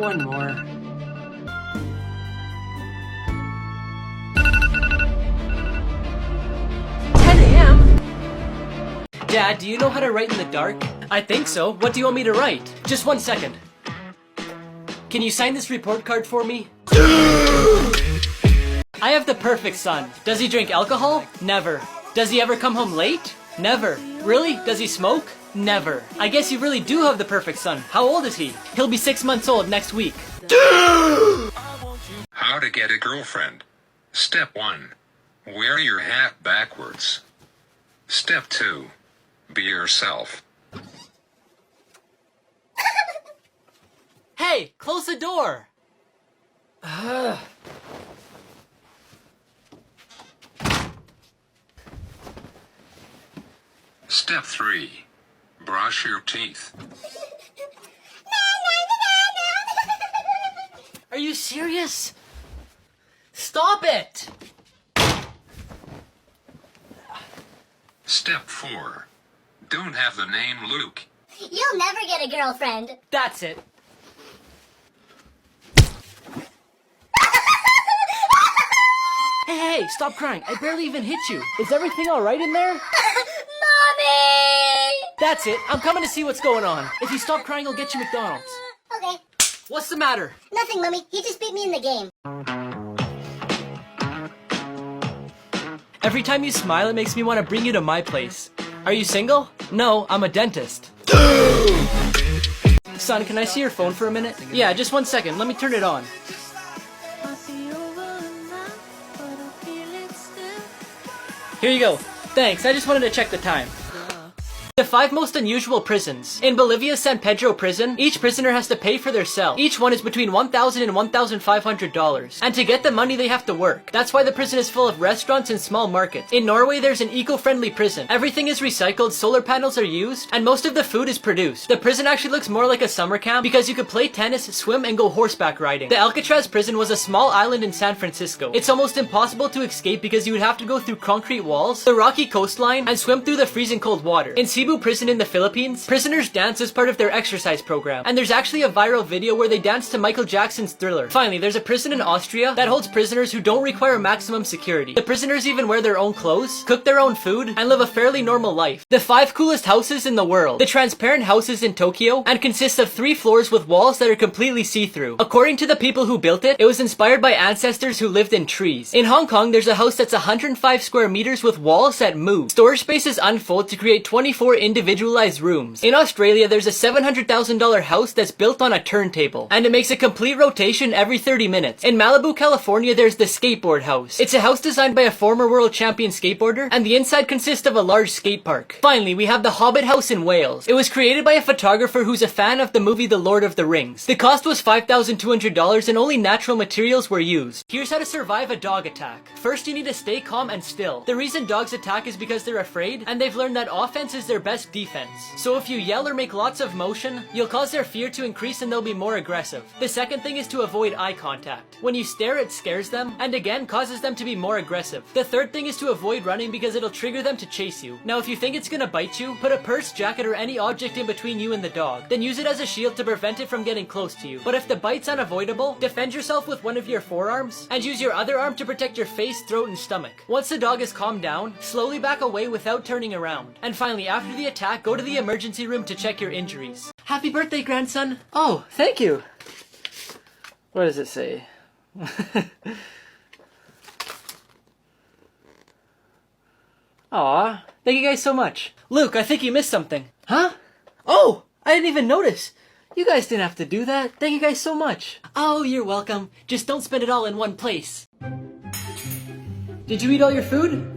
one more. Dad, do you know how to write in the dark? I think so. What do you want me to write? Just 1 second. Can you sign this report card for me? I have the perfect son. Does he drink alcohol? Never. Does he ever come home late? Never. Really? Does he smoke? Never. I guess you really do have the perfect son. How old is he? He'll be 6 months old next week. How to get a girlfriend. Step 1. Wear your hat backwards. Step 2. Be yourself. Hey, close the door! Step 3. Brush your teeth. Are you serious? Stop it! Step 4. Don't have the name Luke. You'll never get a girlfriend. That's it. Hey, stop crying. I barely even hit you. Is everything alright in there? Mommy! That's it. I'm coming to see what's going on. If you stop crying, I'll get you McDonald's. Okay. What's the matter? Nothing, Mummy. He just beat me in the game. Every time you smile, it makes me want to bring you to my place. Are you single? No, I'm a dentist. Son, can I see your phone for a minute? Yeah, just 1 second. Let me turn it on. Here you go. Thanks, I just wanted to check the time. The 5 most unusual prisons. In Bolivia's San Pedro prison, each prisoner has to pay for their cell. Each one is between $1,000 and $1,500. And to get the money, they have to work. That's why the prison is full of restaurants and small markets. In Norway, there's an eco-friendly prison. Everything is recycled, solar panels are used, and most of the food is produced. The prison actually looks more like a summer camp because you could play tennis, swim, and go horseback riding. The Alcatraz prison was a small island in San Francisco. It's almost impossible to escape because you would have to go through concrete walls, the rocky coastline, and swim through the freezing cold water. In Cebu prison in the Philippines, prisoners dance as part of their exercise program, and there's actually a viral video where they dance to Michael Jackson's Thriller. Finally, there's a prison in Austria that holds prisoners who don't require maximum security. The prisoners even wear their own clothes, cook their own food, and live a fairly normal life. The 5 coolest houses in the world. The transparent house is in Tokyo and consists of 3 floors with walls that are completely see-through. According to the people who built it, it was inspired by ancestors who lived in trees. In Hong Kong, there's a house that's 105 square meters with walls that move. Storage spaces unfold to create 24 individualized rooms. In Australia, there's a $700,000 house that's built on a turntable, and it makes a complete rotation every 30 minutes. In Malibu, California, there's the skateboard house. It's a house designed by a former world champion skateboarder, and the inside consists of a large skate park. Finally, we have the Hobbit house in Wales. It was created by a photographer who's a fan of the movie The Lord of the Rings. The cost was $5,200 and only natural materials were used. Here's how to survive a dog attack. First, you need to stay calm and still. The reason dogs attack is because they're afraid, and they've learned that offense is their best defense. So if you yell or make lots of motion, you'll cause their fear to increase and they'll be more aggressive. The second thing is to avoid eye contact. When you stare, it scares them, and again causes them to be more aggressive. The third thing is to avoid running because it'll trigger them to chase you. Now if you think it's gonna bite you, put a purse, jacket, or any object in between you and the dog. Then use it as a shield to prevent it from getting close to you. But if the bite's unavoidable, defend yourself with one of your forearms, and use your other arm to protect your face, throat, and stomach. Once the dog is calmed down, slowly back away without turning around. And finally, after the attack, go to the emergency room to check your injuries. Happy birthday, grandson! Oh, thank you! What does it say? Aw, thank you guys so much. Luke, I think you missed something. Huh? Oh, I didn't even notice. You guys didn't have to do that. Thank you guys so much. Oh, you're welcome. Just don't spend it all in one place. Did you eat all your food?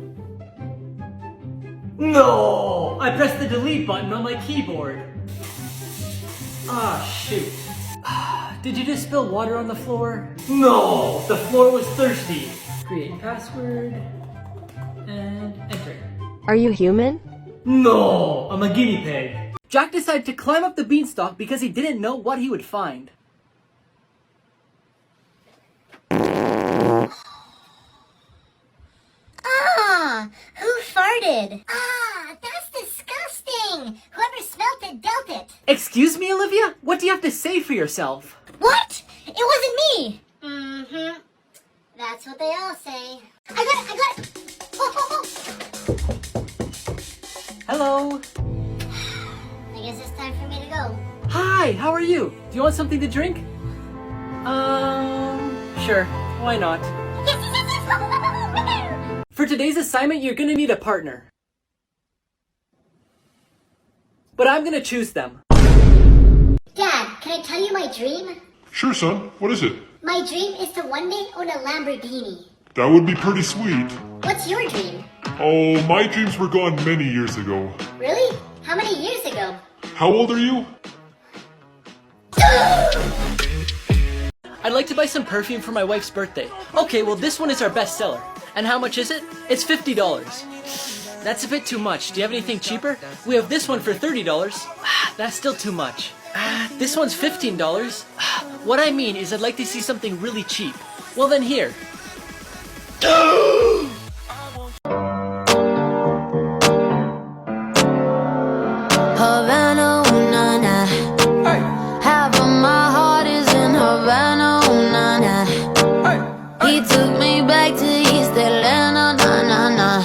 No! I pressed the delete button on my keyboard. Ah, shoot. Did you just spill water on the floor? No! The floor was thirsty. Create password. And enter. Are you human? No! I'm a guinea pig. Jack decided to climb up the beanstalk because he didn't know what he would find. Who farted? That's disgusting! Whoever smelt it dealt it! Excuse me, Olivia? What do you have to say for yourself? What? That's what they all say. I got it! Oh, oh, oh. Hello. I guess it's time for me to go. Hi, how are you? Do you want something to drink? Sure. Why not? Yes, yes, yes, yes! For today's assignment, you're gonna need a partner. But I'm gonna choose them. Dad, can I tell you my dream? Sure, son. What is it? My dream is to one day own a Lamborghini. That would be pretty sweet. What's your dream? Oh, my dreams were gone many years ago. Really? How many years ago? How old are you? I'd like to buy some perfume for my wife's birthday. Okay, well this one is our best seller. And how much is it? It's $50. That's a bit too much. Do you have anything cheaper? We have this one for $30. That's still too much. This one's $15. What I mean is I'd like to see something really cheap. Well then here. Havana, ooh, na, na. Half of my heart is in Havana, ooh, na, na. He took me back to East Atlanta, na, na, na.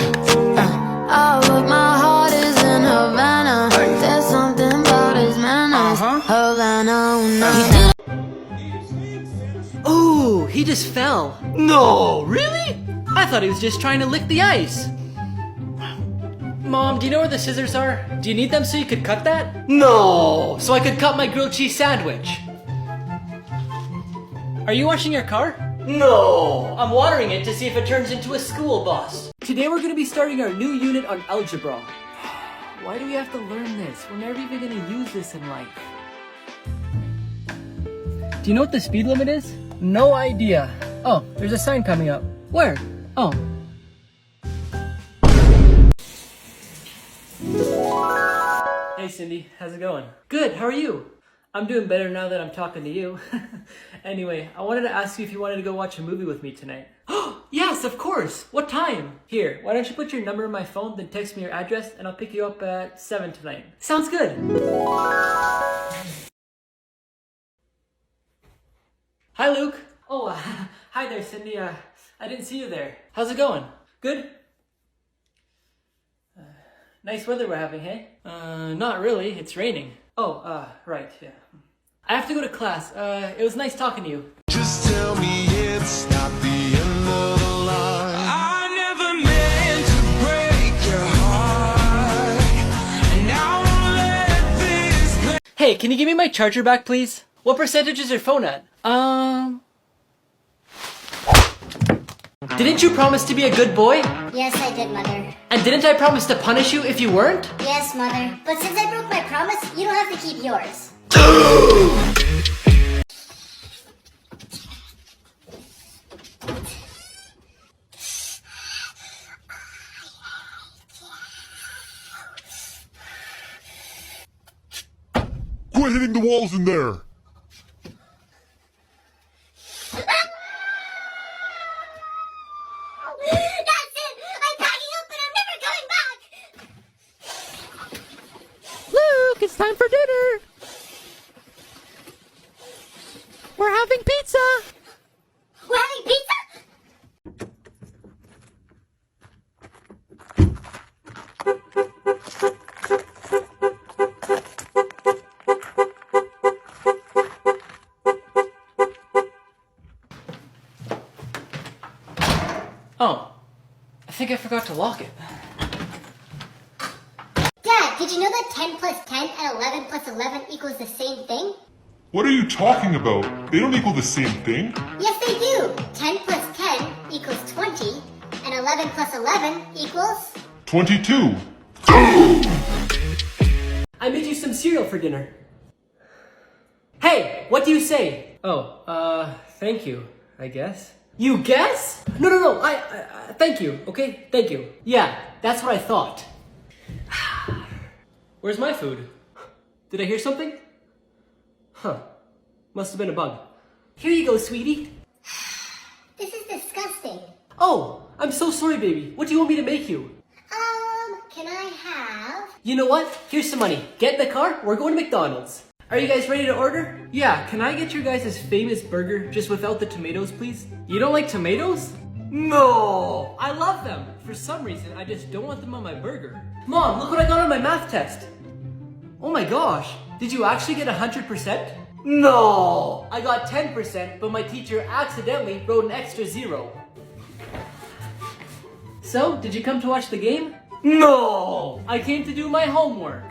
All of my heart is in Havana. There's something about his manners. Havana, ooh, na, na. Ooh, he just fell. No, really? I thought he was just trying to lick the ice. Mom, do you know where the scissors are? Do you need them so you could cut that? No, so I could cut my grilled cheese sandwich. Are you washing your car? No, I'm watering it to see if it turns into a school bus. Today we're going to be starting our new unit on algebra. Why do we have to learn this? We're never even going to use this in life. Do you know what the speed limit is? No idea. Oh, there's a sign coming up. Where? Oh. Hey Cindy, how's it going? Good, how are you? I'm doing better now that I'm talking to you. Anyway, I wanted to ask you if you wanted to go watch a movie with me tonight. Oh, yes, of course! What time? Here, why don't you put your number in my phone, then text me your address, and I'll pick you up at 7 tonight. Sounds good! Hi, Luke. Oh, hi there, Cindy. I didn't see you there. How's it going? Good? Nice weather we're having, hey? Not really. It's raining. Oh, right, yeah. I have to go to class. It was nice talking to you. Just tell me it's not the end of the line. I never meant to break your heart, and I won't let this play. Hey, can you give me my charger back, please? What percentage is your phone at? Didn't you promise to be a good boy? Yes, I did, Mother. And didn't I promise to punish you if you weren't? Yes, Mother. But since I broke my promise, you don't have to keep yours. Quit hitting the walls in there! That's it! I'm packing up and I'm never coming back! Luke, it's time for dinner. We're having pizza. We're having pizza? Oh, I think I forgot to lock it. Dad, did you know that 10 plus 10 and 11 plus 11 equals the same thing? What are you talking about? They don't equal the same thing. Yes, they do. 10 plus 10 equals 20, and 11 plus 11 equals... 22. I made you some cereal for dinner. Hey, what do you say? Oh, thank you, I guess. You guess? No, I thank you, okay? Thank you. Yeah, that's what I thought. Where's my food? Did I hear something? Huh. Must have been a bug. Here you go, sweetie. This is disgusting. Oh, I'm so sorry, baby. What do you want me to make you? Can I have... You know what? Here's some money. Get in the car. We're going to McDonald's. Are you guys ready to order? Yeah, can I get your guys' famous burger just without the tomatoes, please? You don't like tomatoes? No! I love them! For some reason, I just don't want them on my burger. Mom, look what I got on my math test! Oh my gosh, did you actually get 100%? No! I got 10%, but my teacher accidentally wrote an extra 0. So, did you come to watch the game? No! I came to do my homework.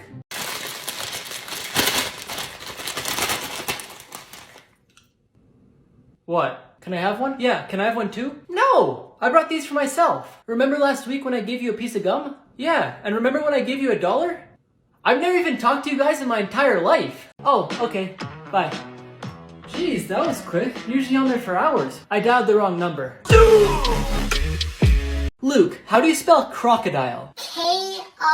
What? Can I have one? Yeah, can I have one too? No! I brought these for myself. Remember last week when I gave you a piece of gum? Yeah, and remember when I gave you $1? I've never even talked to you guys in my entire life. Oh, okay. Bye. Jeez, that was quick. Usually on there for hours. I dialed the wrong number. Luke, how do you spell crocodile? Krokbail.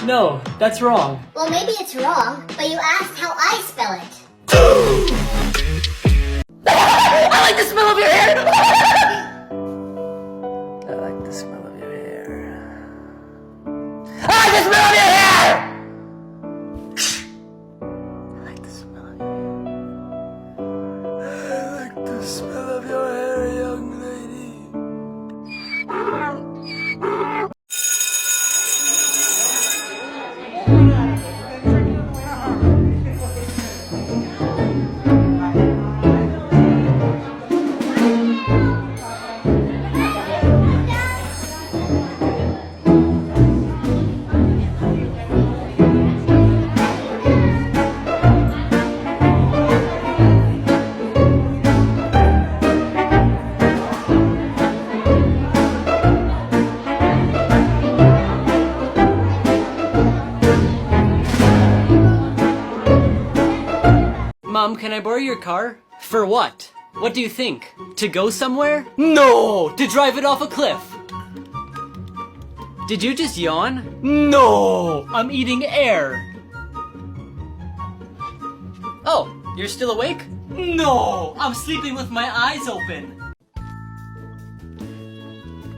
No, that's wrong. Well, maybe it's wrong, but you asked how I spell it. I like the smell of your hair! I like the smell of your hair. I like the smell of your hair! I like the smell of your hair. I like the smell of your hair, young lady. Mom, can I borrow your car? For what? What do you think? To go somewhere? No! To drive it off a cliff! Did you just yawn? No! I'm eating air! Oh, you're still awake? No! I'm sleeping with my eyes open!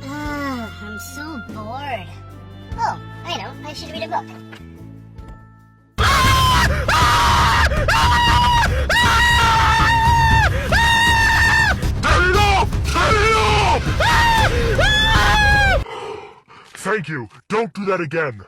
I'm so bored. Oh, I know. I should read a book. Thank you. Don't do that again.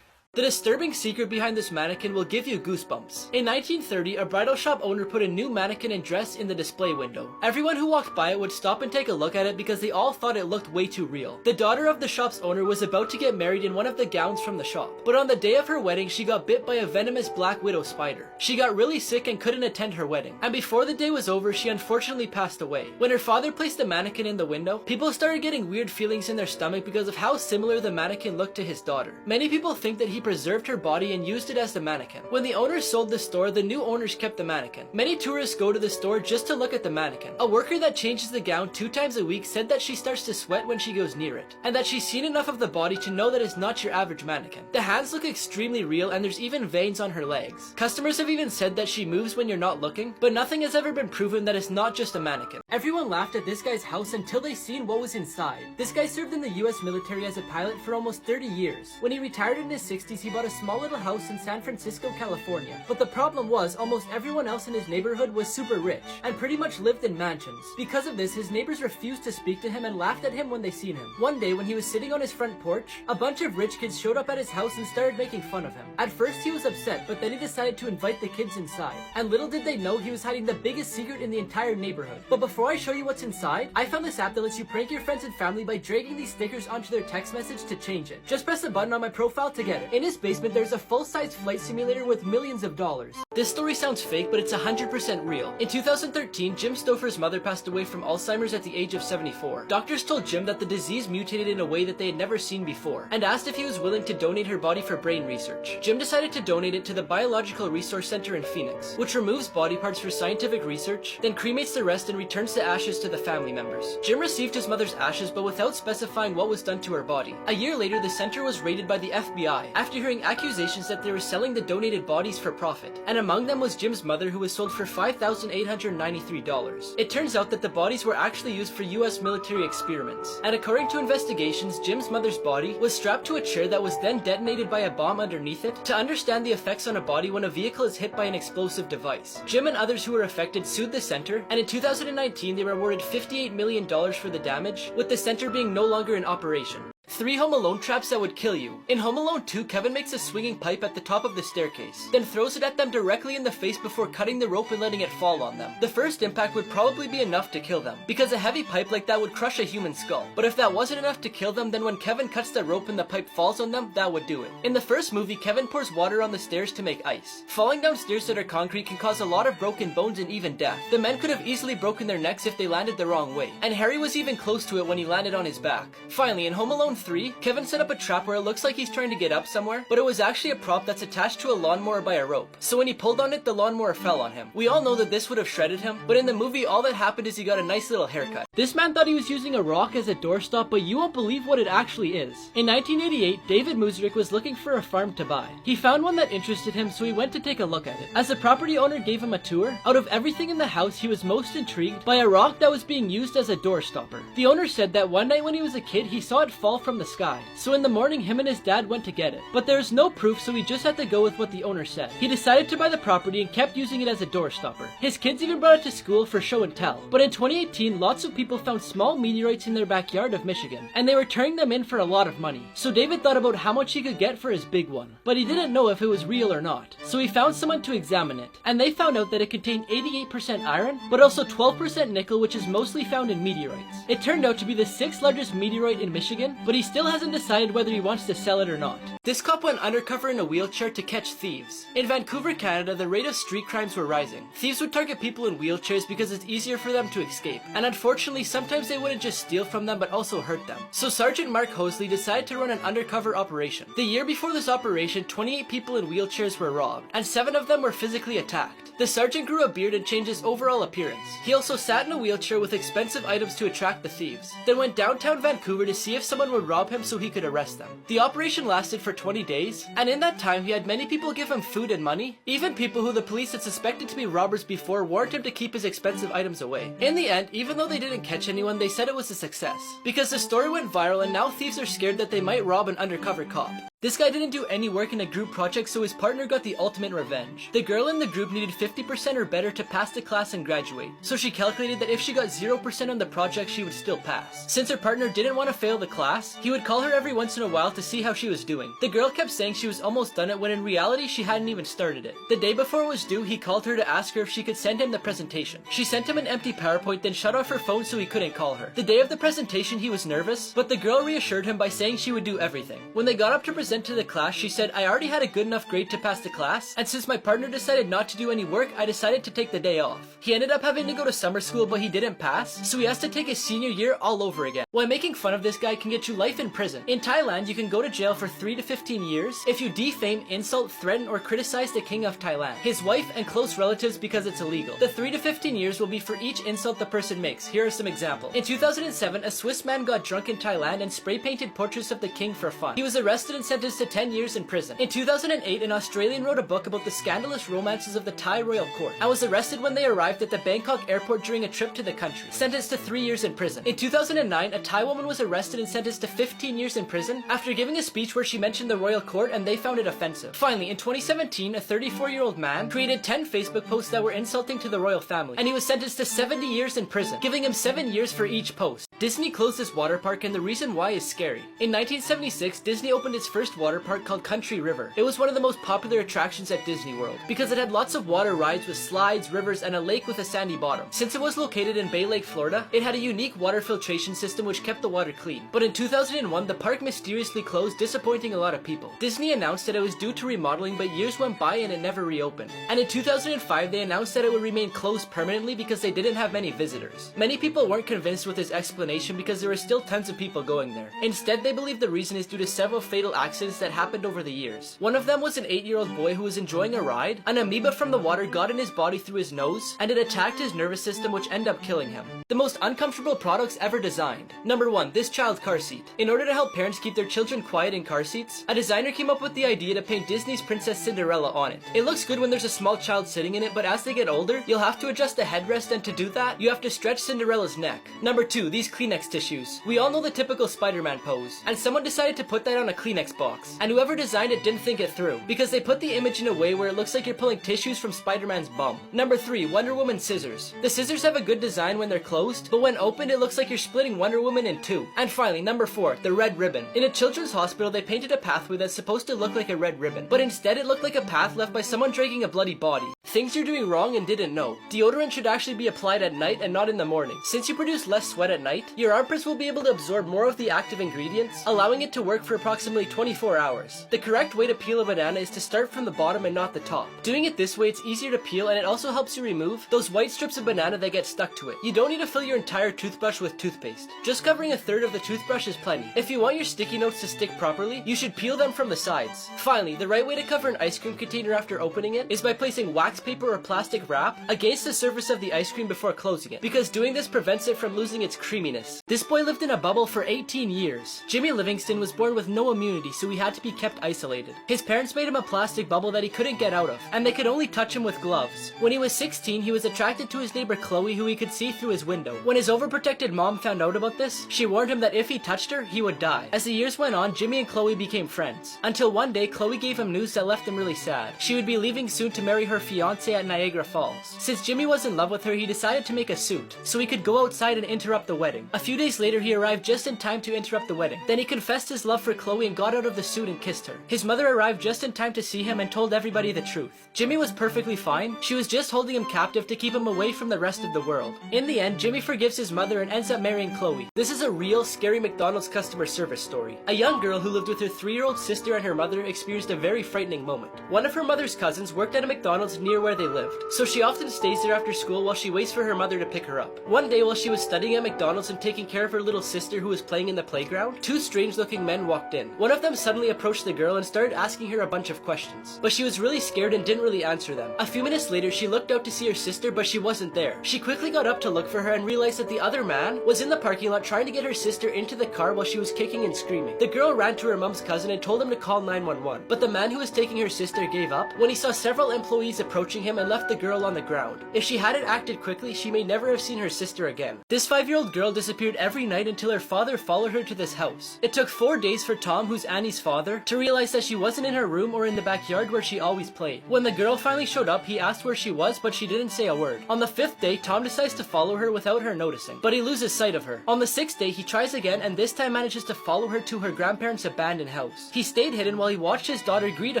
The disturbing secret behind this mannequin will give you goosebumps. In 1930, a bridal shop owner put a new mannequin and dress in the display window. Everyone who walked by it would stop and take a look at it because they all thought it looked way too real. The daughter of the shop's owner was about to get married in one of the gowns from the shop, but on the day of her wedding, she got bit by a venomous black widow spider. She got really sick and couldn't attend her wedding, and before the day was over, she unfortunately passed away. When her father placed the mannequin in the window, people started getting weird feelings in their stomach because of how similar the mannequin looked to his daughter. Many people think that he preserved her body and used it as the mannequin. When the owners sold the store, the new owners kept the mannequin. Many tourists go to the store just to look at the mannequin. A worker that changes the gown 2 times a week said that she starts to sweat when she goes near it, and that she's seen enough of the body to know that it's not your average mannequin. The hands look extremely real, and there's even veins on her legs. Customers have even said that she moves when you're not looking, but nothing has ever been proven that it's not just a mannequin. Everyone laughed at this guy's house until they seen what was inside. This guy served in the US military as a pilot for almost 30 years. When he retired in his 60s, he bought a small little house in San Francisco, California. But the problem was, almost everyone else in his neighborhood was super rich, and pretty much lived in mansions. Because of this, his neighbors refused to speak to him and laughed at him when they seen him. One day, when he was sitting on his front porch, a bunch of rich kids showed up at his house and started making fun of him. At first, he was upset, but then he decided to invite the kids inside. And little did they know, he was hiding the biggest secret in the entire neighborhood. But before I show you what's inside, I found this app that lets you prank your friends and family by dragging these stickers onto their text message to change it. Just press the button on my profile to get it. In his basement, there's a full-size flight simulator with millions of dollars. This story sounds fake, but it's 100% real. In 2013, Jim Stouffer's mother passed away from Alzheimer's at the age of 74. Doctors told Jim that the disease mutated in a way that they had never seen before, and asked if he was willing to donate her body for brain research. Jim decided to donate it to the Biological Resource Center in Phoenix, which removes body parts for scientific research, then cremates the rest and returns returns the ashes to the family members. Jim received his mother's ashes but without specifying what was done to her body. A year later, the center was raided by the FBI after hearing accusations that they were selling the donated bodies for profit, and among them was Jim's mother, who was sold for $5,893. It turns out that the bodies were actually used for US military experiments, and according to investigations, Jim's mother's body was strapped to a chair that was then detonated by a bomb underneath it to understand the effects on a body when a vehicle is hit by an explosive device. Jim and others who were affected sued the center, and in 2019 they were awarded $58 million for the damage, with the center being no longer in operation. 3 Home Alone traps that would kill you. In Home Alone 2, Kevin makes a swinging pipe at the top of the staircase, then throws it at them directly in the face before cutting the rope and letting it fall on them. The first impact would probably be enough to kill them, because a heavy pipe like that would crush a human skull. But if that wasn't enough to kill them, then when Kevin cuts the rope and the pipe falls on them, that would do it. In the first movie, Kevin pours water on the stairs to make ice. Falling down stairs that are concrete can cause a lot of broken bones and even death. The men could have easily broken their necks if they landed the wrong way, and Harry was even close to it when he landed on his back. Finally, in Home Alone 3, Kevin set up a trap where it looks like he's trying to get up somewhere, but it was actually a prop that's attached to a lawnmower by a rope. So when he pulled on it, the lawnmower fell on him. We all know that this would have shredded him, but in the movie, all that happened is he got a nice little haircut. This man thought he was using a rock as a doorstop, but you won't believe what it actually is. In 1988, David Musrick was looking for a farm to buy. He found one that interested him, so he went to take a look at it. As the property owner gave him a tour, out of everything in the house, he was most intrigued by a rock that was being used as a door stopper. The owner said that one night when he was a kid, he saw it fall from the sky. So in the morning, him and his dad went to get it. But there's no proof, so he just had to go with what the owner said. He decided to buy the property and kept using it as a door stopper. His kids even brought it to school for show and tell. But in 2018, lots of people found small meteorites in their backyard of Michigan, and they were turning them in for a lot of money. So David thought about how much he could get for his big one, but he didn't know if it was real or not. So he found someone to examine it, and they found out that it contained 88% iron, but also 12% nickel, which is mostly found in meteorites. It turned out to be the 6th largest meteorite in Michigan, but he still hasn't decided whether he wants to sell it or not. This cop went undercover in a wheelchair to catch thieves. In Vancouver, Canada, the rate of street crimes were rising. Thieves would target people in wheelchairs because it's easier for them to escape, and unfortunately sometimes they wouldn't just steal from them but also hurt them. So Sergeant Mark Hosley decided to run an undercover operation. The year before this operation, 28 people in wheelchairs were robbed, and 7 of them were physically attacked. The sergeant grew a beard and changed his overall appearance. He also sat in a wheelchair with expensive items to attract the thieves, then went downtown Vancouver to see if someone would rob him so he could arrest them. The operation lasted for 20 days, and in that time he had many people give him food and money. Even people who the police had suspected to be robbers before warned him to keep his expensive items away. In the end, even though they didn't catch anyone, they said it was a success, because the story went viral and now thieves are scared that they might rob an undercover cop. This guy didn't do any work in a group project, so his partner got the ultimate revenge. The girl in the group needed 50% or better to pass the class and graduate, so she calculated that if she got 0% on the project, she would still pass. Since her partner didn't want to fail the class, he would call her every once in a while to see how she was doing. The girl kept saying she was almost done it when in reality she hadn't even started it. The day before it was due, he called her to ask her if she could send him the presentation. She sent him an empty PowerPoint, then shut off her phone so he couldn't call her. The day of the presentation, he was nervous, but the girl reassured him by saying she would do everything. When they got up to present to the class, she said, "I already had a good enough grade to pass the class, and since my partner decided not to do any work, I decided to take the day off." He ended up having to go to summer school, but he didn't pass, so he has to take his senior year all over again. Why making fun of this guy can get you life in prison. In Thailand, you can go to jail for 3 to 15 years if you defame, insult, threaten, or criticize the king of Thailand, his wife, and close relatives because it's illegal. The 3 to 15 years will be for each insult the person makes. Here are some examples. In 2007, a Swiss man got drunk in Thailand and spray painted portraits of the king for fun. He was arrested and sentenced to 10 years in prison. In 2008, an Australian wrote a book about the scandalous romances of the Thai royal court and was arrested when they arrived at the Bangkok airport during a trip to the country, sentenced to 3 years in prison. In 2009, a Thai woman was arrested and sentenced to 15 years in prison after giving a speech where she mentioned the royal court and they found it offensive. Finally, in 2017, a 34-year-old man created 10 Facebook posts that were insulting to the royal family, and he was sentenced to 70 years in prison, giving him 7 years for each post. Disney closed this water park, and the reason why is scary. In 1976, Disney opened its first water park called Country River. It was one of the most popular attractions at Disney World because it had lots of water rides with slides, rivers, and a lake with a sandy bottom. Since it was located in Bay Lake, Florida, it had a unique water filtration system which kept the water clean. But in 2001, the park mysteriously closed, disappointing a lot of people. Disney announced that it was due to remodeling, but years went by and it never reopened. And in 2005, they announced that it would remain closed permanently because they didn't have many visitors. Many people weren't convinced with his explanation, explanation because there are still tons of people going there. Instead, they believe the reason is due to several fatal accidents that happened over the years. One of them was an 8-year-old boy who was enjoying a ride. An amoeba from the water got in his body through his nose, and it attacked his nervous system, which ended up killing him. The most uncomfortable products ever designed. Number 1, this child's car seat. In order to help parents keep their children quiet in car seats, a designer came up with the idea to paint Disney's Princess Cinderella on it. It looks good when there's a small child sitting in it, but as they get older, you'll have to adjust the headrest, and to do that, you have to stretch Cinderella's neck. Number 2, these Kleenex tissues. We all know the typical Spider-Man pose, and someone decided to put that on a Kleenex box, and whoever designed it didn't think it through, because they put the image in a way where it looks like you're pulling tissues from Spider-Man's bum. Number 3, Wonder Woman scissors. The scissors have a good design when they're closed, but when opened it looks like you're splitting Wonder Woman in two. And finally, number 4, the red ribbon. In a children's hospital, they painted a pathway that's supposed to look like a red ribbon, but instead it looked like a path left by someone dragging a bloody body. Things you're doing wrong and didn't know. Deodorant should actually be applied at night and not in the morning. Since you produce less sweat at night, your armpits will be able to absorb more of the active ingredients, allowing it to work for approximately 24 hours. The correct way to peel a banana is to start from the bottom and not the top. Doing it this way, it's easier to peel, and it also helps you remove those white strips of banana that get stuck to it. You don't need to fill your entire toothbrush with toothpaste. Just covering a third of the toothbrush is plenty. If you want your sticky notes to stick properly, you should peel them from the sides. Finally, the right way to cover an ice cream container after opening it is by placing wax paper or plastic wrap against the surface of the ice cream before closing it, because doing this prevents it from losing its creaminess. This boy lived in a bubble for 18 years. Jimmy Livingston was born with no immunity, so he had to be kept isolated. His parents made him a plastic bubble that he couldn't get out of, and they could only touch him with gloves. When he was 16, he was attracted to his neighbor Chloe, who he could see through his window. When his overprotected mom found out about this, she warned him that if he touched her, he would die. As the years went on, Jimmy and Chloe became friends, until one day Chloe gave him news that left him really sad. She would be leaving soon to marry her fiancé at Niagara Falls. Since Jimmy was in love with her, he decided to make a suit, so he could go outside and interrupt the wedding. A few days later, he arrived just in time to interrupt the wedding. Then he confessed his love for Chloe and got out of the suit and kissed her. His mother arrived just in time to see him and told everybody the truth. Jimmy was perfectly fine. She was just holding him captive to keep him away from the rest of the world. In the end, Jimmy forgives his mother and ends up marrying Chloe. This is a real scary McDonald's customer service story. A young girl who lived with her 3-year-old sister and her mother experienced a very frightening moment. One of her mother's cousins worked at a McDonald's near where they lived, so she often stays there after school while she waits for her mother to pick her up. One day while she was studying at McDonald's and taking care of her little sister who was playing in the playground, 2 strange-looking men walked in. One of them suddenly approached the girl and started asking her a bunch of questions, but she was really scared and didn't really answer them. A few minutes later, she looked out to see her sister, but she wasn't there. She quickly got up to look for her and realized that the other man was in the parking lot trying to get her sister into the car while she was kicking and screaming. The girl ran to her mom's cousin and told him to call 911, but the man who was taking her sister gave up when he saw several employees approaching him and left the girl on the ground. If she hadn't acted quickly, she may never have seen her sister again. This 5-year-old girl disappeared every night until her father followed her to this house. It took 4 days for Tom, who's Annie's father, to realize that she wasn't in her room or in the backyard where she always played. When the girl finally showed up, he asked where she was, but she didn't say a word. On the 5th day, Tom decides to follow her without her noticing, but he loses sight of her. On the 6th day, he tries again and this time manages to follow her to her grandparents' abandoned house. He stayed hidden while he watched his daughter greet a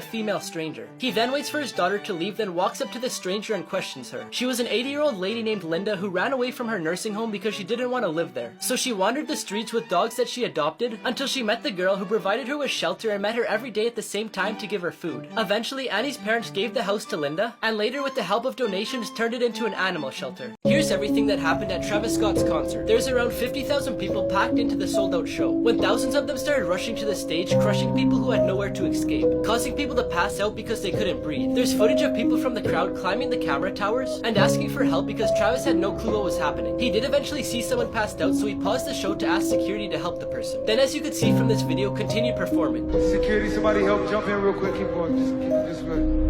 female stranger. He then waits for his daughter to leave, then walks up to the stranger and questions her. She was an 80-year-old lady named Linda who ran away from her nursing home because she didn't want to live there. So she wandered the streets with dogs that she adopted until she met the girl who provided her with shelter and met her every day at the same time to give her food. Eventually, Annie's parents gave the house to Linda, and later with the help of donations turned it into an animal shelter. Here's everything that happened at Travis Scott's concert. There's around 50,000 people packed into the sold-out show, when thousands of them started rushing to the stage, crushing people who had nowhere to escape, causing people to pass out because they couldn't breathe. There's footage of people from the crowd climbing the camera towers and asking for help because Travis had no clue what was happening. He did eventually see someone passed out, so he paused the show to ask security to help the person. Then, as you could see from this video, continued performing. Security, somebody help, jump in real quick, keep going, just keep it this way.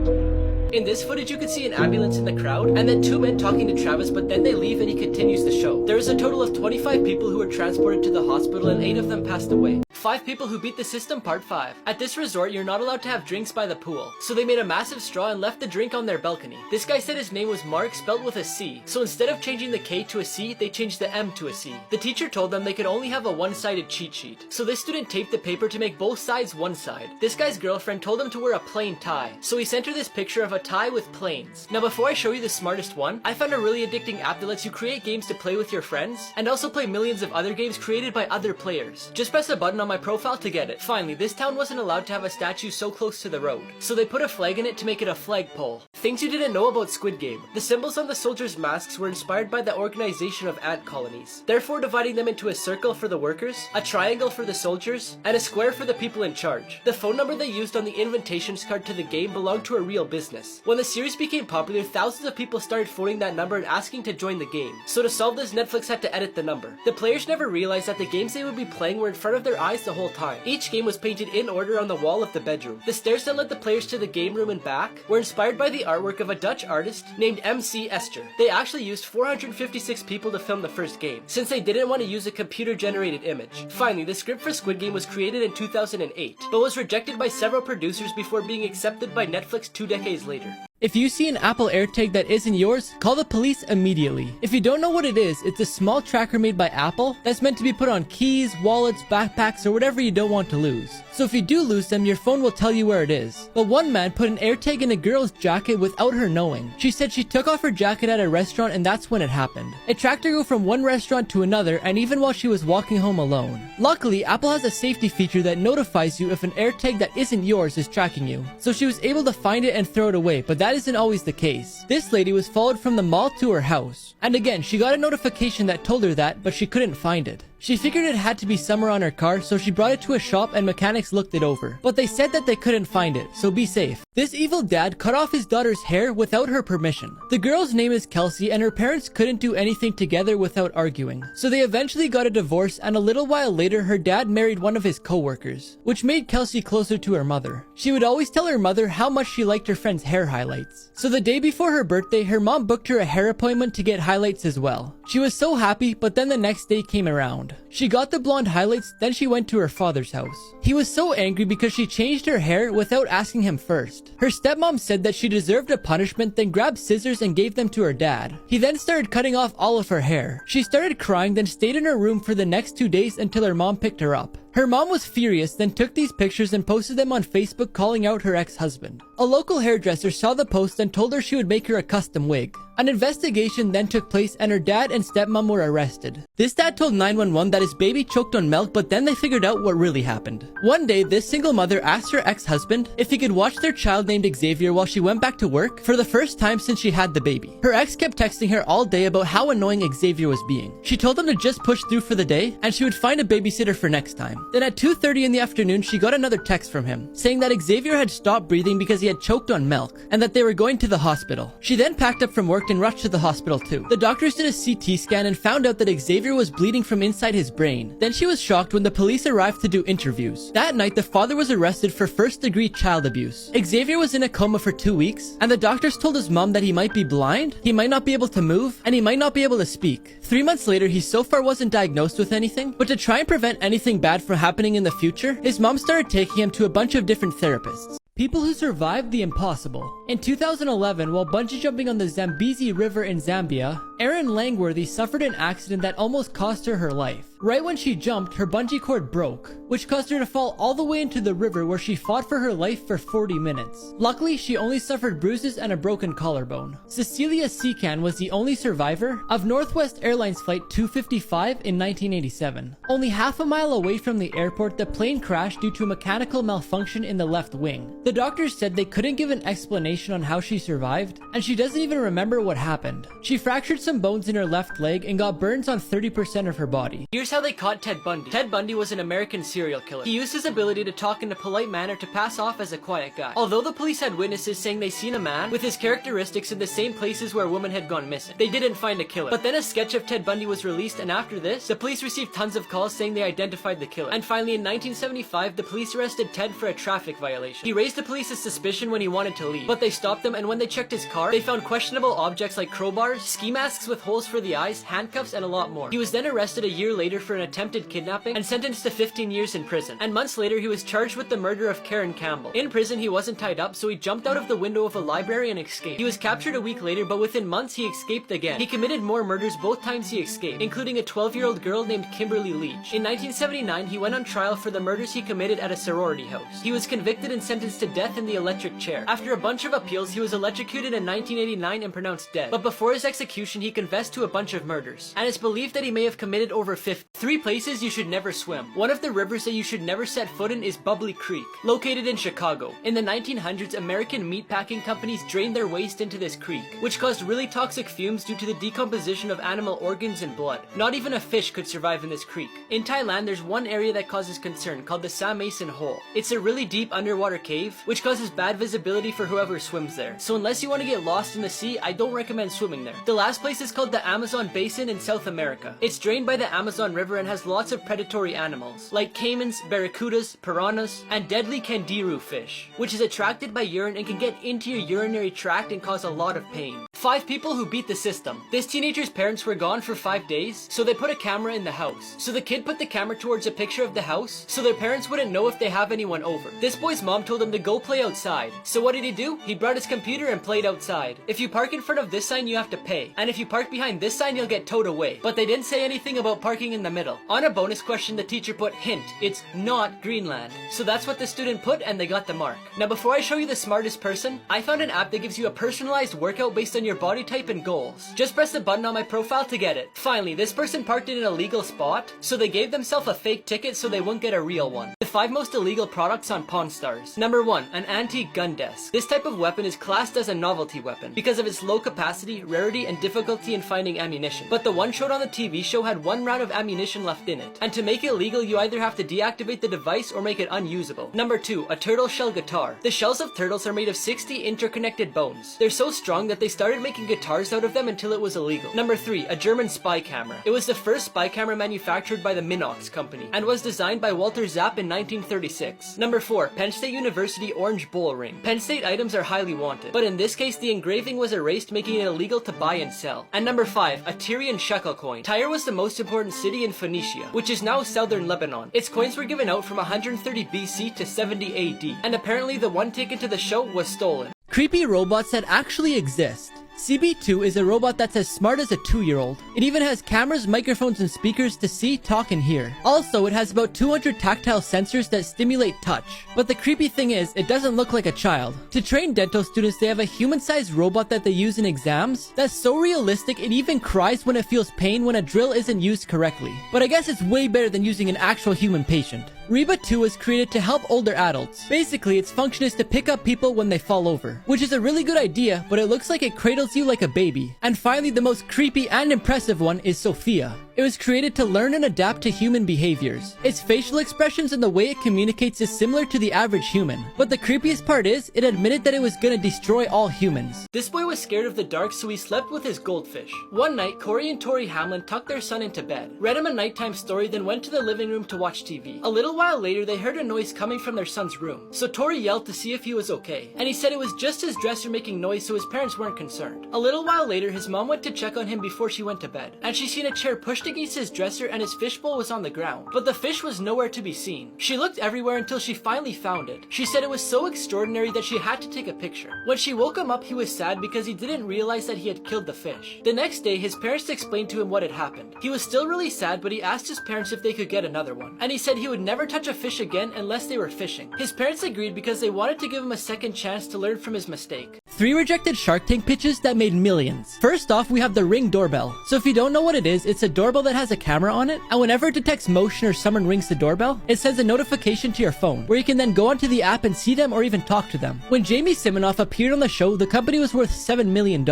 In this footage, you could see an ambulance in the crowd, and then 2 men talking to Travis, but then they leave and he continues the show. There is a total of 25 people who were transported to the hospital and 8 of them passed away. 5 people who beat the system, part 5. At this resort, you're not allowed to have drinks by the pool, so they made a massive straw and left the drink on their balcony. This guy said his name was Mark, spelled with a C, so instead of changing the K to a C, they changed the M to a C. The teacher told them they could only have a one-sided cheat sheet, so this student taped the paper to make both sides one side. This guy's girlfriend told him to wear a plain tie, so he sent her this picture of a tie with planes. Now before I show you the smartest one, I found a really addicting app that lets you create games to play with your friends, and also play millions of other games created by other players. Just press a button on my my profile to get it. Finally, this town wasn't allowed to have a statue so close to the road, so they put a flag in it to make it a flagpole. Things you didn't know about Squid Game. The symbols on the soldiers' masks were inspired by the organization of ant colonies, therefore dividing them into a circle for the workers, a triangle for the soldiers, and a square for the people in charge. The phone number they used on the invitations card to the game belonged to a real business. When the series became popular, thousands of people started phoning that number and asking to join the game. So to solve this, Netflix had to edit the number. The players never realized that the games they would be playing were in front of their eyes the whole time. Each game was painted in order on the wall of the bedroom. The stairs that led the players to the game room and back were inspired by the artwork of a Dutch artist named MC Esther. They actually used 456 people to film the first game, since they didn't want to use a computer-generated image. Finally, the script for Squid Game was created in 2008, but was rejected by several producers before being accepted by Netflix 2 decades later. If you see an Apple AirTag that isn't yours, call the police immediately. If you don't know what it is, it's a small tracker made by Apple that's meant to be put on keys, wallets, backpacks, or whatever you don't want to lose. So if you do lose them, your phone will tell you where it is. But one man put an AirTag in a girl's jacket without her knowing. She said she took off her jacket at a restaurant and that's when it happened. It tracked her go from one restaurant to another, and even while she was walking home alone. Luckily, Apple has a safety feature that notifies you if an AirTag that isn't yours is tracking you. So she was able to find it and throw it away, but that isn't always the case. This lady was followed from the mall to her house. And again, she got a notification that told her that, but she couldn't find it. She figured it had to be somewhere on her car, so she brought it to a shop and mechanics looked it over. But they said that they couldn't find it, so be safe. This evil dad cut off his daughter's hair without her permission. The girl's name is Kelsey, and her parents couldn't do anything together without arguing. So they eventually got a divorce, and a little while later, her dad married one of his co-workers, which made Kelsey closer to her mother. She would always tell her mother how much she liked her friend's hair highlights. So the day before her birthday, her mom booked her a hair appointment to get highlights as well. She was so happy, but then the next day came around. She got the blonde highlights, then she went to her father's house. He was so angry because she changed her hair without asking him first. Her stepmom said that she deserved a punishment, then grabbed scissors and gave them to her dad. He then started cutting off all of her hair. She started crying, then stayed in her room for the next 2 days until her mom picked her up. Her mom was furious, then took these pictures and posted them on Facebook calling out her ex-husband. A local hairdresser saw the post and told her she would make her a custom wig. An investigation then took place and her dad and stepmom were arrested. This dad told 911 that his baby choked on milk, but then they figured out what really happened. One day, this single mother asked her ex-husband if he could watch their child named Xavier while she went back to work for the first time since she had the baby. Her ex kept texting her all day about how annoying Xavier was being. She told him to just push through for the day and she would find a babysitter for next time. Then at 2:30 in the afternoon, she got another text from him saying that Xavier had stopped breathing because he had choked on milk and that they were going to the hospital. She then packed up from work and rushed to the hospital too. The doctors did a CT scan and found out that Xavier was bleeding from inside his brain. Then she was shocked when the police arrived to do interviews. That night, the father was arrested for first-degree child abuse. Xavier was in a coma for 2 weeks, and the doctors told his mom that he might be blind, he might not be able to move, and he might not be able to speak. 3 months later, he so far wasn't diagnosed with anything, but to try and prevent anything bad from happening in the future, his mom started taking him to a bunch of different therapists. People who survived the impossible. In 2011, while bungee jumping on the Zambezi River in Zambia, Erin Langworthy suffered an accident that almost cost her her life. Right when she jumped, her bungee cord broke, which caused her to fall all the way into the river where she fought for her life for 40 minutes. Luckily, she only suffered bruises and a broken collarbone. Cecilia Secan was the only survivor of Northwest Airlines Flight 255 in 1987. Only half a mile away from the airport, the plane crashed due to a mechanical malfunction in the left wing. The doctors said they couldn't give an explanation on how she survived, and she doesn't even remember what happened. She fractured some bones in her left leg and got burns on 30% of her body. Here's how they caught Ted Bundy. Ted Bundy was an American serial killer. He used his ability to talk in a polite manner to pass off as a quiet guy. Although the police had witnesses saying they seen a man with his characteristics in the same places where a woman had gone missing, they didn't find a killer. But then a sketch of Ted Bundy was released, and after this, the police received tons of calls saying they identified the killer. And finally, in 1975, the police arrested Ted for a traffic violation. He raised the police's suspicion when he wanted to leave, but they stopped him, and when they checked his car, they found questionable objects like crowbars, ski masks with holes for the eyes, handcuffs, and a lot more. He was then arrested a year later for an attempted kidnapping and sentenced to 15 years in prison. And months later, he was charged with the murder of Karen Campbell. In prison, he wasn't tied up, so he jumped out of the window of a library and escaped. He was captured a week later, but within months, he escaped again. He committed more murders both times he escaped, including a 12-year-old girl named Kimberly Leach. In 1979, he went on trial for the murders he committed at a sorority house. He was convicted and sentenced to death in the electric chair. After a bunch of appeals, he was electrocuted in 1989 and pronounced dead. But before his execution, he confessed to a bunch of murders, and it's believed that he may have committed over 50. 3 places you should never swim. One of the rivers that you should never set foot in is Bubbly Creek, located in Chicago. In the 1900s, American meatpacking companies drained their waste into this creek, which caused really toxic fumes due to the decomposition of animal organs and blood. Not even a fish could survive in this creek. In Thailand, there's one area that causes concern called the Sa Mason Hole. It's a really deep underwater cave, which causes bad visibility for whoever swims there. So unless you want to get lost in the sea, I don't recommend swimming there. The last place is called the Amazon Basin in South America. It's drained by the Amazon River and has lots of predatory animals, like caimans, barracudas, piranhas, and deadly candiru fish, which is attracted by urine and can get into your urinary tract and cause a lot of pain. 5 people who beat the system. This teenager's parents were gone for 5 days, so they put a camera in the house. So the kid put the camera towards a picture of the house, so their parents wouldn't know if they have anyone over. This boy's mom told him to go play outside. So what did he do? He brought his computer and played outside. If you park in front of this sign, you have to pay. And if you park behind this sign, you'll get towed away. But they didn't say anything about parking in the middle. On a bonus question, the teacher put, hint, it's not Greenland. So that's what the student put and they got the mark. Now before I show you the smartest person, I found an app that gives you a personalized workout based on your body type and goals. Just press the button on my profile to get it. Finally, this person parked in an illegal spot, so they gave themselves a fake ticket so they won't get a real one. The 5 most illegal products on Pawn Stars. Number 1, an antique gun desk. This type of weapon is classed as a novelty weapon because of its low capacity, rarity, and difficulty in finding ammunition. But the one showed on the TV show had 1 round of ammunition left in it. And to make it legal, you either have to deactivate the device or make it unusable. Number 2, a turtle shell guitar. The shells of turtles are made of 60 interconnected bones. They're so strong that they started making guitars out of them until it was illegal. Number 3, a German spy camera. It was the first spy camera manufactured by the Minox company and was designed by Walter Zapp in 1936. Number 4, Penn State University orange bull ring. Penn State items are highly wanted, but in this case the engraving was erased, making it illegal to buy and sell. And number 5, a Tyrian shekel coin. Tyre was the most important city in Phoenicia, which is now southern Lebanon. Its coins were given out from 130 BC to 70 AD, and apparently the one taken to the show was stolen. Creepy robots that actually exist. CB2 is a robot that's as smart as a 2-year-old. It even has cameras, microphones, and speakers to see, talk, and hear. Also, it has about 200 tactile sensors that stimulate touch. But the creepy thing is, it doesn't look like a child. To train dental students, they have a human-sized robot that they use in exams that's so realistic it even cries when it feels pain when a drill isn't used correctly. But I guess it's way better than using an actual human patient. Reba 2 was created to help older adults. Basically, its function is to pick up people when they fall over, which is a really good idea, but it looks like it cradles you like a baby. And finally, the most creepy and impressive one is Sophia. It was created to learn and adapt to human behaviors. Its facial expressions and the way it communicates is similar to the average human. But the creepiest part is, it admitted that it was gonna destroy all humans. This boy was scared of the dark, so he slept with his goldfish. One night, Corey and Tori Hamlin tucked their son into bed, read him a nighttime story, then went to the living room to watch TV. A little while later, they heard a noise coming from their son's room. So Tori yelled to see if he was okay, and he said it was just his dresser making noise, so his parents weren't concerned. A little while later, his mom went to check on him before she went to bed, and she seen a chair pushed against his dresser and his fishbowl was on the ground, but the fish was nowhere to be seen. She looked everywhere until she finally found it. She said it was so extraordinary that she had to take a picture. When she woke him up, he was sad because he didn't realize that he had killed the fish. The next day, his parents explained to him what had happened. He was still really sad, but he asked his parents if they could get another one, and he said he would never touch a fish again unless they were fishing. His parents agreed because they wanted to give him a second chance to learn from his mistake. 3 rejected Shark Tank pitches that made millions. First off, we have the Ring doorbell. So if you don't know what it is, it's a doorbell that has a camera on it, and whenever it detects motion or someone rings the doorbell, it sends a notification to your phone, where you can then go onto the app and see them or even talk to them. When Jamie Siminoff appeared on the show, the company was worth $7 million.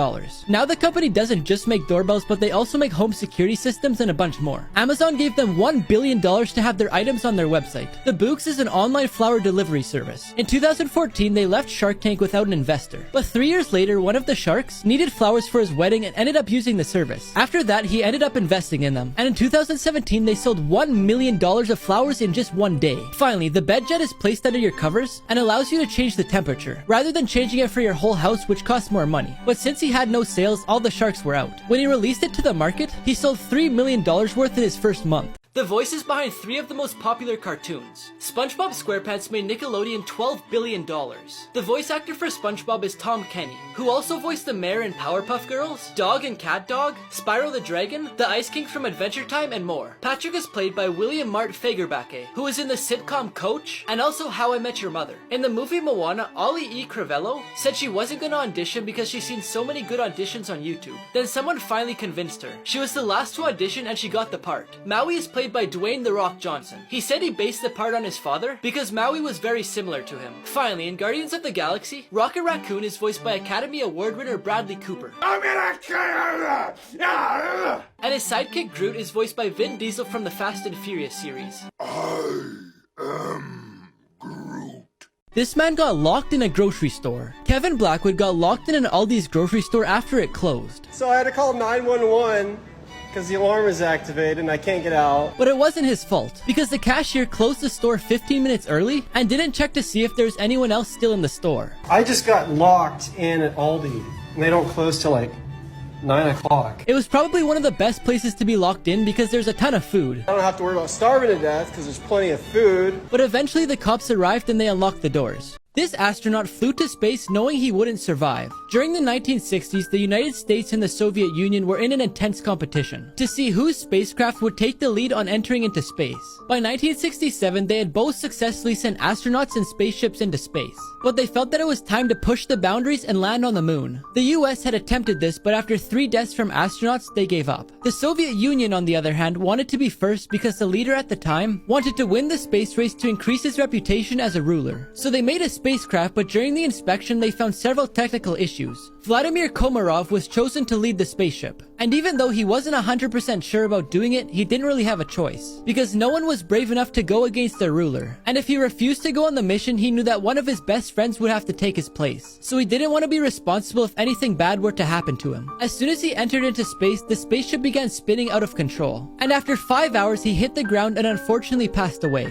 Now the company doesn't just make doorbells, but they also make home security systems and a bunch more. Amazon gave them $1 billion to have their items on their website. The Books is an online flower delivery service. In 2014, they left Shark Tank without an investor. But 3 years later, one of the sharks needed flowers for his wedding and ended up using the service. After that, he ended up investing in them. And in 2017, they sold $1 million of flowers in just one day. Finally, the bed jet is placed under your covers and allows you to change the temperature, rather than changing it for your whole house, which costs more money. But since he had no sales, all the sharks were out. When he released it to the market, he sold $3 million worth in his first month. The voices behind 3 of the most popular cartoons. SpongeBob SquarePants made Nickelodeon $12 billion. The voice actor for SpongeBob is Tom Kenny, who also voiced the mayor in Powerpuff Girls, Dog and Cat Dog, Spyro the Dragon, the Ice King from Adventure Time, and more. Patrick is played by William Mart Fagerbacke, who is in the sitcom Coach, and also How I Met Your Mother. In the movie Moana, Ollie E. Crivello said she wasn't gonna audition because she's seen so many good auditions on YouTube. Then someone finally convinced her. She was the last to audition and she got the part. Maui is played by Dwayne "The Rock" Johnson. He said he based the part on his father because Maui was very similar to him. Finally, in Guardians of the Galaxy, Rocket Raccoon is voiced by Academy Award winner Bradley Cooper. I'm gonna kill you! And his sidekick Groot is voiced by Vin Diesel from the Fast and Furious series. I am Groot. This man got locked in a grocery store. Kevin Blackwood got locked in an Aldi's grocery store after it closed. So I had to call 911 because the alarm is activated and I can't get out. But it wasn't his fault, because the cashier closed the store 15 minutes early and didn't check to see if there's anyone else still in the store. I just got locked in at Aldi and they don't close till like 9 o'clock. It was probably one of the best places to be locked in because there's a ton of food. I don't have to worry about starving to death because there's plenty of food. But eventually the cops arrived and they unlocked the doors. This astronaut flew to space knowing he wouldn't survive. During the 1960s, the United States and the Soviet Union were in an intense competition to see whose spacecraft would take the lead on entering into space. By 1967, they had both successfully sent astronauts and spaceships into space, but they felt that it was time to push the boundaries and land on the moon. The US had attempted this, but after 3 deaths from astronauts, they gave up. The Soviet Union, on the other hand, wanted to be first because the leader at the time wanted to win the space race to increase his reputation as a ruler. So they made a spacecraft, but during the inspection they found several technical issues. Vladimir Komarov was chosen to lead the spaceship, and even though he wasn't 100% sure about doing it, he didn't really have a choice, because no one was brave enough to go against their ruler, and if he refused to go on the mission, he knew that one of his best friends would have to take his place, so he didn't want to be responsible if anything bad were to happen to him. As soon as he entered into space, the spaceship began spinning out of control, and after 5 hours he hit the ground and unfortunately passed away.